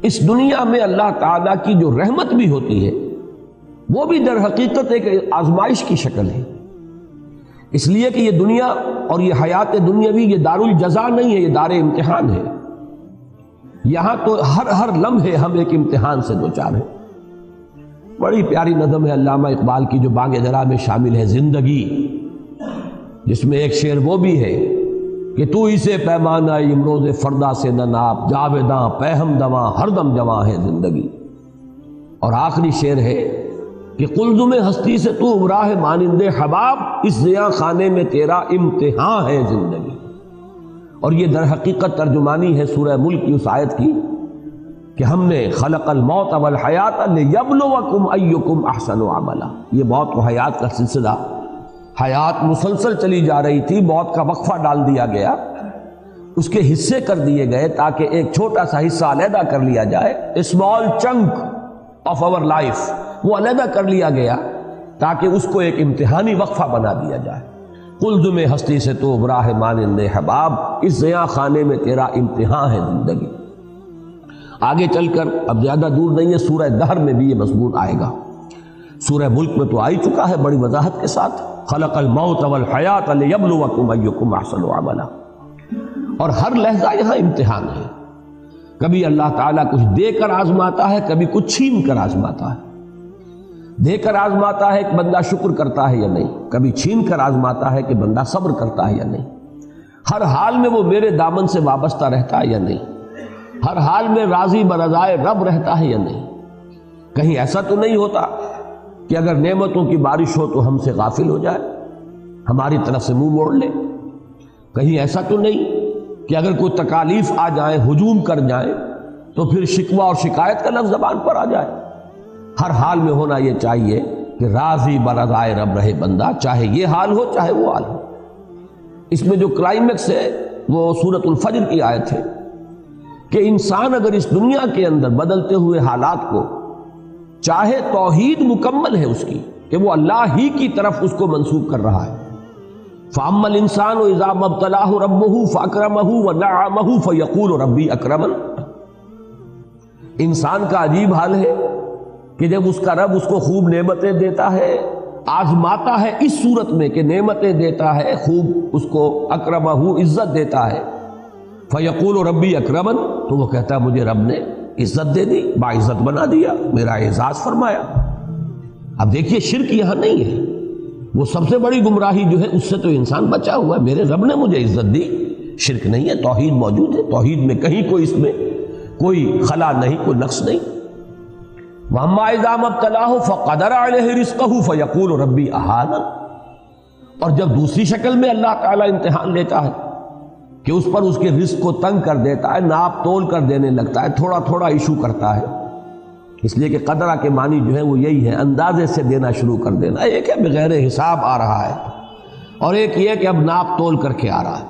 اس دنیا میں اللہ تعالیٰ کی جو رحمت بھی ہوتی ہے وہ بھی در حقیقت ایک آزمائش کی شکل ہے، اس لیے کہ یہ دنیا اور یہ حیات دنیاوی یہ دار الجزا نہیں ہے، یہ دار امتحان ہے۔ یہاں تو ہر لمحے ہم ایک امتحان سے دوچار ہیں۔ بڑی پیاری نظم ہے علامہ اقبال کی جو بانگ درا میں شامل ہے، زندگی، جس میں ایک شعر وہ بھی ہے کہ تو اسے پیمانہ امروز فردا سے نہ ناپ، جاویداں پہم دواں ہر دم جواں ہے زندگی۔ اور آخری شعر ہے کہ قلزم ہستی سے تو امراہ مانند حباب، اس زیاں خانے میں تیرا امتحان ہے زندگی۔ اور یہ در حقیقت ترجمانی ہے سورہ ملک کی اس آیت کی کہ ہم نے خلق الموت والحیات لیبلوکم ایکم احسن عملا۔ یہ موت و حیات کا سلسلہ، حیات مسلسل چلی جا رہی تھی، موت کا وقفہ ڈال دیا گیا، اس کے حصے کر دیے گئے تاکہ ایک چھوٹا سا حصہ علیحدہ کر لیا جائے، small chunk of our life, وہ علیحدہ کر لیا گیا تاکہ اس کو ایک امتحانی وقفہ بنا دیا جائے۔ قلزم ہستی سے تو براہ مانند حباب، اس زیاں خانے میں تیرا امتحان ہے زندگی۔ آگے چل کر اب زیادہ دور نہیں ہے، سورہ دہر میں بھی یہ مضمون آئے گا، سورہ ملک میں تو آ ہی چکا ہے بڑی وضاحت کے ساتھ، خلق الموت والحیات لیبلوکم ایکم احسن عملا۔ اور ہر لحظہ یہاں امتحان ہے، کبھی اللہ تعالیٰ کچھ دے کر آزماتا ہے، کبھی کچھ چھین کر آزماتا ہے۔ دے کر آزماتا ہے کہ بندہ شکر کرتا ہے یا نہیں، کبھی چھین کر آزماتا ہے کہ بندہ صبر کرتا ہے یا نہیں۔ ہر حال میں وہ میرے دامن سے وابستہ رہتا ہے یا نہیں، ہر حال میں راضی برضائے رب رہتا ہے یا نہیں۔ کہیں ایسا تو نہیں ہوتا کہ اگر نعمتوں کی بارش ہو تو ہم سے غافل ہو جائے، ہماری طرف سے منہ موڑ لے۔ کہیں ایسا تو نہیں کہ اگر کوئی تکالیف آ جائیں، ہجوم کر جائیں، تو پھر شکوہ اور شکایت کا لفظ زبان پر آ جائے۔ ہر حال میں ہونا یہ چاہیے کہ راضی برضائے رب رہے بندہ، چاہے یہ حال ہو چاہے وہ حال ہو۔ اس میں جو کلائمیکس ہے وہ سورۃ الفجر کی آیت ہے کہ انسان اگر اس دنیا کے اندر بدلتے ہوئے حالات کو چاہے، توحید مکمل ہے اس کی کہ وہ اللہ ہی کی طرف اس کو منسوب کر رہا ہے۔ فَأَمَّا الْإِنسَانُ إِذَا مَا ابْتَلَاهُ رَبُّهُ فَأَكْرَمَهُ وَنَعَّمَهُ فَيَقُولُ رَبِّي أَكْرَمَنِ۔ انسان کا عجیب حال ہے کہ جب اس کا رب اس کو خوب نعمتیں دیتا ہے، آزماتا ہے اس صورت میں کہ نعمتیں دیتا ہے، خوب اس کو اکرمہ عزت دیتا ہے، فیقول ربی اکرمن، تو وہ کہتا ہے مجھے رب نے عزت دے دی، باعزت بنا دیا، میرا اعزاز فرمایا۔ اب دیکھیے شرک یہاں نہیں ہے، وہ سب سے بڑی گمراہی جو ہے اس سے تو انسان بچا ہوا ہے، میرے رب نے مجھے عزت دی۔ شرک نہیں ہے، توحید موجود ہے، توحید میں کہیں کوئی اس میں کوئی خلا نہیں، کوئی نقص نہیں۔ وَأَمَّا إِذَا مَا ابْتَلَاهُ فَقَدَرَ عَلَيْهِ رِزْقَهُ فَيَقُولُ رَبِّي أَهَانَنِ۔ اور جب دوسری شکل میں اللہ تعالیٰ امتحان لیتا ہے کہ اس پر اس کے رزق کو تنگ کر دیتا ہے، ناپ تول کر دینے لگتا ہے، تھوڑا تھوڑا ایشو کرتا ہے، اس لیے کہ قدرہ کے معنی جو ہے وہ یہی ہے، اندازے سے دینا شروع کر دینا۔ ایک ہے بغیر حساب آ رہا ہے، اور ایک یہ کہ اب ناپ تول کر کے آ رہا ہے۔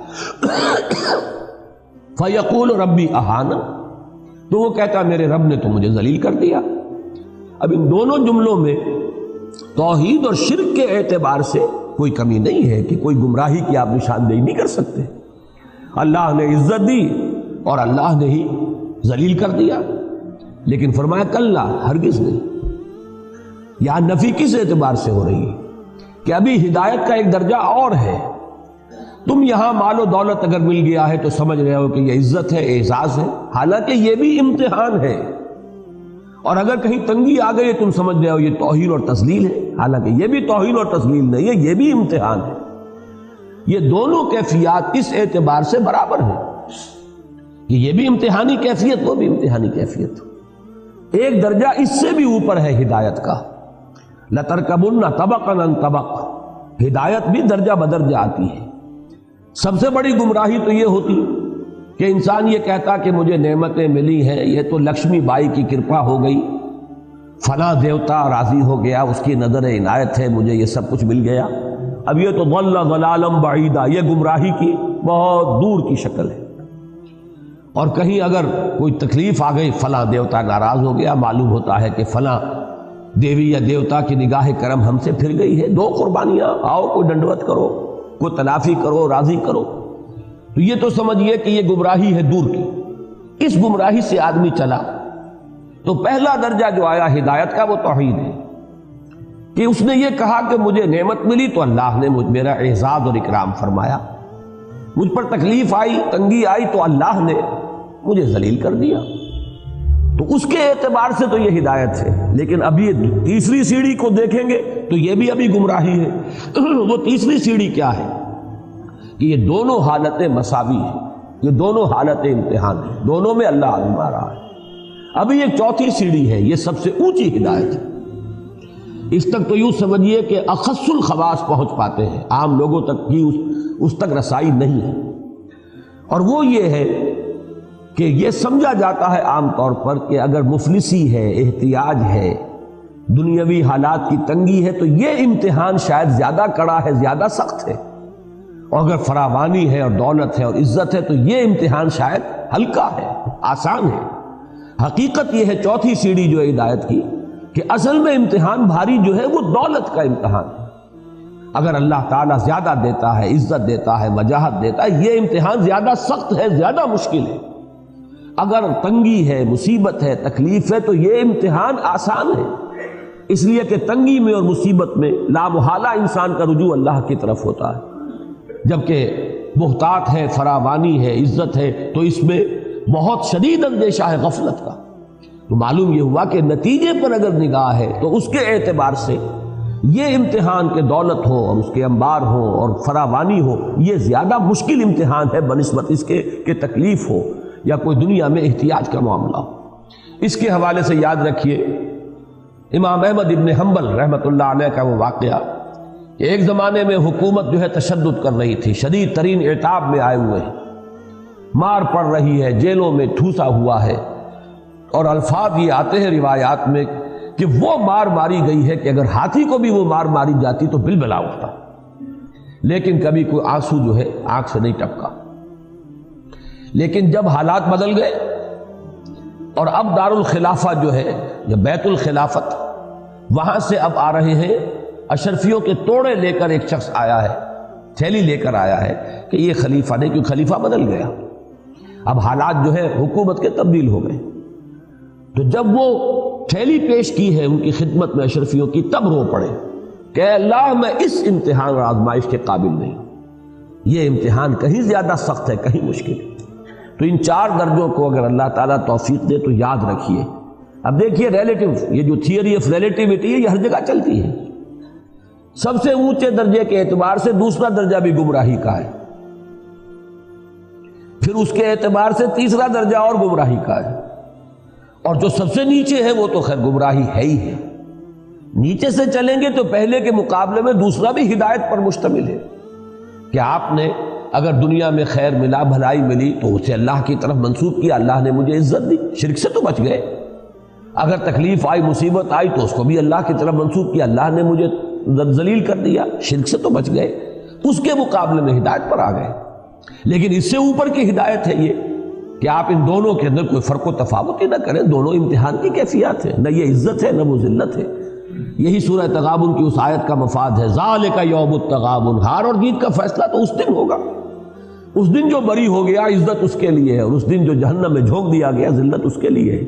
فَيَقُولُ رَبِّي أَهَانَنِ، تو وہ کہتا میرے رب نے تو مجھے ذلیل کر دیا۔ اب ان دونوں جملوں میں توحید اور شرک کے اعتبار سے کوئی کمی نہیں ہے کہ کوئی گمراہی کی آپ نشاندہی نہیں کر سکتے۔ اللہ نے عزت دی اور اللہ نے ہی ذلیل کر دیا، لیکن فرمایا کلا، ہرگز نہیں۔ یہاں نفی کس اعتبار سے ہو رہی ہے کہ ابھی ہدایت کا ایک درجہ اور ہے۔ تم یہاں مال و دولت اگر مل گیا ہے تو سمجھ رہے ہو کہ یہ عزت ہے، اعزاز ہے، حالانکہ یہ بھی امتحان ہے۔ اور اگر کہیں تنگی آ گئی تم سمجھ رہے ہو یہ توہین اور تذلیل ہے، حالانکہ یہ بھی توہین اور تذلیل نہیں ہے، یہ بھی امتحان ہے۔ یہ دونوں کیفیات اس اعتبار سے برابر ہیں کہ یہ بھی امتحانی کیفیت، وہ بھی امتحانی کیفیت۔ ایک درجہ اس سے بھی اوپر ہے ہدایت کا، لَتَرْكَبُنَّ طَبَقًا عَنْ طَبَقٍ، ہدایت بھی درجہ بدرجہ آتی ہے۔ سب سے بڑی گمراہی تو یہ ہوتی کہ انسان یہ کہتا کہ مجھے نعمتیں ملی ہیں، یہ تو لکشمی بائی کی کرپا ہو گئی، فلاں دیوتا راضی ہو گیا، اس کی نظر عنایت ہے، مجھے یہ سب کچھ مل گیا۔ اب یہ تو ضل ضلالا بعیدا، یہ گمراہی کی بہت دور کی شکل ہے۔ اور کہیں اگر کوئی تکلیف آ گئی، فلاں دیوتا ناراض ہو گیا، معلوم ہوتا ہے کہ فلاں دیوی یا دیوتا کی نگاہ کرم ہم سے پھر گئی ہے، دو قربانیاں، آؤ کوئی ڈنڈوت کرو، کوئی تلافی کرو، راضی کرو۔ تو یہ تو سمجھیے کہ یہ گمراہی ہے دور کی۔ اس گمراہی سے آدمی چلا تو پہلا درجہ جو آیا ہدایت کا وہ توحید ہے کہ اس نے یہ کہا کہ مجھے نعمت ملی تو اللہ نے میرا اعزاز اور اکرام فرمایا، مجھ پر تکلیف آئی، تنگی آئی تو اللہ نے مجھے ذلیل کر دیا، تو اس کے اعتبار سے تو یہ ہدایت ہے۔ لیکن ابھی تیسری سیڑھی کو دیکھیں گے تو یہ بھی ابھی گمراہی ہے۔ وہ تیسری سیڑھی کیا ہے کہ یہ دونوں حالتیں مساوی ہیں، یہ دونوں حالتیں امتحان ہیں، دونوں میں اللہ آزما رہا ہے۔ ابھی ایک چوتھی سیڑھی ہے، یہ سب سے اونچی ہدایت ہے۔ اس تک تو یوں سمجھیے کہ اخص الخواص پہنچ پاتے ہیں، عام لوگوں تک کی اس تک رسائی نہیں ہے، اور وہ یہ ہے کہ یہ سمجھا جاتا ہے عام طور پر کہ اگر مفلسی ہے، احتیاج ہے، دنیاوی حالات کی تنگی ہے تو یہ امتحان شاید زیادہ کڑا ہے، زیادہ سخت ہے، اور اگر فراوانی ہے اور دولت ہے اور عزت ہے تو یہ امتحان شاید ہلکا ہے، آسان ہے۔ حقیقت یہ ہے چوتھی سیڑھی جو ہے ہدایت کی کہ اصل میں امتحان بھاری جو ہے وہ دولت کا امتحان ہے۔ اگر اللہ تعالیٰ زیادہ دیتا ہے، عزت دیتا ہے، وجاہت دیتا ہے، یہ امتحان زیادہ سخت ہے، زیادہ مشکل ہے۔ اگر تنگی ہے، مصیبت ہے، تکلیف ہے تو یہ امتحان آسان ہے، اس لیے کہ تنگی میں اور مصیبت میں لامحالہ انسان کا رجوع اللہ کی طرف ہوتا ہے، جبکہ محتاط ہے، فراوانی ہے، عزت ہے تو اس میں بہت شدید اندیشہ ہے غفلت کا۔ تو معلوم یہ ہوا کہ نتیجے پر اگر نگاہ ہے تو اس کے اعتبار سے یہ امتحان کے دولت ہو اور اس کے انبار ہو اور فراوانی ہو، یہ زیادہ مشکل امتحان ہے بنسبت اس کے کہ تکلیف ہو یا کوئی دنیا میں احتیاج کا معاملہ ہو۔ اس کے حوالے سے یاد رکھیے امام احمد ابن حنبل رحمۃ اللہ علیہ کا وہ واقعہ کہ ایک زمانے میں حکومت جو ہے تشدد کر رہی تھی، شدید ترین عتاب میں آئے ہوئے ہیں، مار پڑ رہی ہے، جیلوں میں ٹھوسا ہوا ہے، اور الفاظ یہ آتے ہیں روایات میں کہ وہ مار ماری گئی ہے کہ اگر ہاتھی کو بھی وہ مار ماری جاتی تو بلبلا اٹھتا، لیکن کبھی کوئی آنسو جو ہے آنکھ سے نہیں ٹپکا۔ لیکن جب حالات بدل گئے اور اب دارالخلافہ جو ہے یا بیت الخلافت، وہاں سے اب آ رہے ہیں اشرفیوں کے توڑے لے کر ایک شخص آیا ہے، تھیلی لے کر آیا ہے کہ یہ خلیفہ نہیں، کیونکہ خلیفہ بدل گیا، اب حالات جو ہے حکومت کے تبدیل ہو گئے۔ تو جب وہ تھیلی پیش کی ہے ان کی خدمت میں اشرفیوں کی، تب رو پڑے کہ اے اللہ میں اس امتحان اور آزمائش کے قابل نہیں، یہ امتحان کہیں زیادہ سخت ہے، کہیں مشکل ہے۔ تو ان چار درجوں کو اگر اللہ تعالیٰ توفیق دے تو یاد رکھیے۔ اب دیکھیے ریلیٹیو، یہ جو تھیوری آف ریلیٹیوٹی ہے یہ ہر جگہ چلتی ہے۔ سب سے اونچے درجے کے اعتبار سے دوسرا درجہ بھی گمراہی کا ہے، پھر اس کے اعتبار سے تیسرا درجہ اور گمراہی کا ہے، اور جو سب سے نیچے ہے وہ تو خیر گمراہی ہے ہی ہے۔ نیچے سے چلیں گے تو پہلے کے مقابلے میں دوسرا بھی ہدایت پر مشتمل ہے کہ آپ نے اگر دنیا میں خیر ملا، بھلائی ملی تو اسے اللہ کی طرف منسوب کیا، اللہ نے مجھے عزت دی، شرک سے تو بچ گئے۔ اگر تکلیف آئی، مصیبت آئی تو اس کو بھی اللہ کی طرف منسوب کیا، اللہ نے مجھے ذلیل کر دیا، شرک سے تو بچ گئے، اس کے مقابلے میں ہدایت پر آ گئے۔ لیکن اس سے اوپر کی ہدایت ہے یہ کہ آپ ان دونوں کے اندر کوئی فرق و تفاوت ہی نہ کریں، دونوں امتحان کی کیفیات ہے، نہ یہ عزت ہے نہ وہ ذلت ہے۔ یہی سورہ تغابن کی اس آیت کا مفاد ہے، ذالک یوم التغابن، ہار اور جیت کا فیصلہ تو اس دن ہوگا۔ اس دن جو بری ہو گیا عزت اس کے لیے ہے، اور اس دن جو جہنم میں جھونک دیا گیا ذلت اس کے لیے ہے،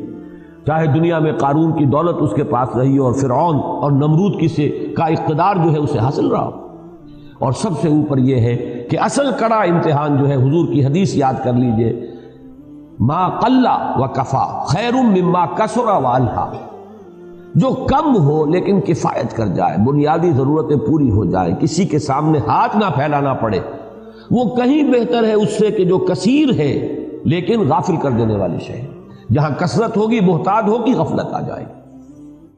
چاہے دنیا میں قارون کی دولت اس کے پاس رہی اور فرعون اور نمرود کا اقتدار جو ہے اسے حاصل رہا۔ اور سب سے اوپر یہ ہے کہ اصل کڑا امتحان جو ہے، حضور کی حدیث یاد کر لیجئے، ما قل و کفا خیر مما کثر و الہا، جو کم ہو لیکن کفایت کر جائے، بنیادی ضرورتیں پوری ہو جائیں، کسی کے سامنے ہاتھ نہ پھیلانا پڑے، وہ کہیں بہتر ہے اس سے کہ جو کثیر ہے لیکن غافل کر دینے والی شے ہے۔ جہاں کثرت ہوگی، محتاج ہوگی، غفلت آ جائے گی۔